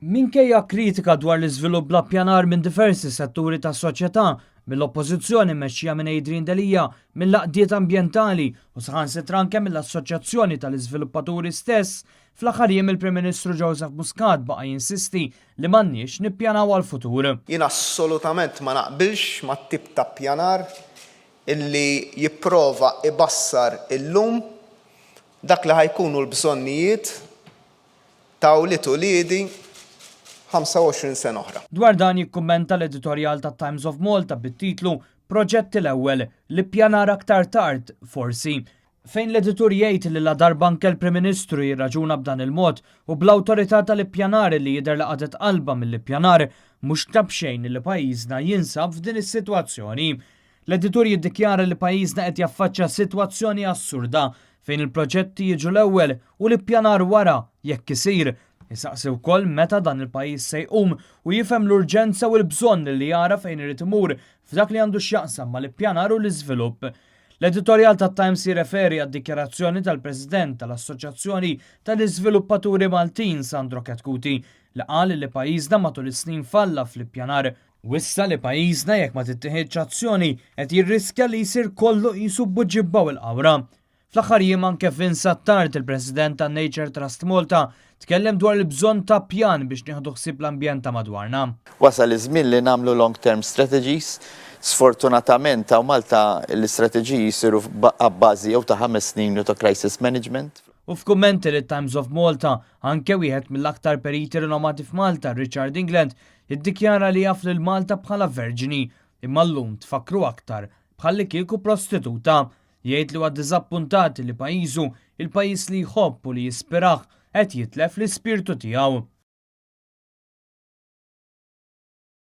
Minkejja kritika dwar l-iżvilupp bla ppjanar minn diversi setturi tas-soċjetà, mill-oppożizzjoni mexxija minn Adrian Delija, mill-laqdiet ambjentali u saħansitra anke mill-Assoċjazzjoni tal-Iżviluppaturi stess, fl-aħħar jiem il-Prim Ministru Joseph Muscat baqa' jinsisti li m'għandniex nippjanaw għall-futur. Jien assolutament ma naqbilx mat-tip ta' pjanar illi jipprova ibassar illum dak li ħajkunu l-bżonnijiet ta' uliet u liedi 25 sena oħra. Dwar dan jikkummenta l-editorjal ta' Times of Malta bit-titlu Proġetti l-ewwel li ppjanar aktar tard forsi, fejn l-editur jgħid li la darba anke l-Prim Ministru jirraġuna b'dan il-mod u bl-awtorità tal-ippjanar li jidher li qadet qalba mill-ippjanar mhux tab xejn li pajjiżna jinsab f'din is-sitwazzjoni. L-editur jiddikjara li pajjiżna qed jaffaċċja sitwazzjoni assurda fejn il-proġetti jiġu l-ewwel u l-ippjanar wara jekk isir. Jisaqsi wkoll meta dan il-pajjiż se jqum u jifhem l-urġenza u l-bżonn li jara fejn irid imur f'dak li għandu x'jaqsam mal-ippjanar u l-iżvilupp. L-editorjal tat-Times jirreferi għad-dikjarazzjoni tal-President tal-Assoċjazzjoni tal-Iżviluppaturi Maltin Sandro Ketkuti li qal li pajjiżna matul is-snin falla fl-ippjanar u issa li pajjiżna jekk ma tittieħedx azzjoni qed jirriskja li jsir kollu qisu b'ġibbaw il-qawra. Fl-aħħar jiem anke Vince Attard, il-President tan-Nature Trust Malta, tkellem dwar il-bżonn ta' pjan biex nieħdu ħsieb l-ambjent ta' madwarna. Wasal iż-żmien li nagħmlu long-term strategies. Sfortunatament ta' Malta l-istrateġiji jsiru b'bażi jew ta' 5 snin ta' crisis management. U f'kummenti li Times of Malta, anke wieħed mill-aktar periti rinomati f'Malta, Richard England, jiddikjara li jaf lil Malta bħala verġini, imma llum tfakru aktar bħalli kieku prostituta. Jgħid li huwa ddiżappuntat li pajjiżu, il-pajjiż li jħobb u li jispiraħ qed jitlef l-ispirtu tiegħu.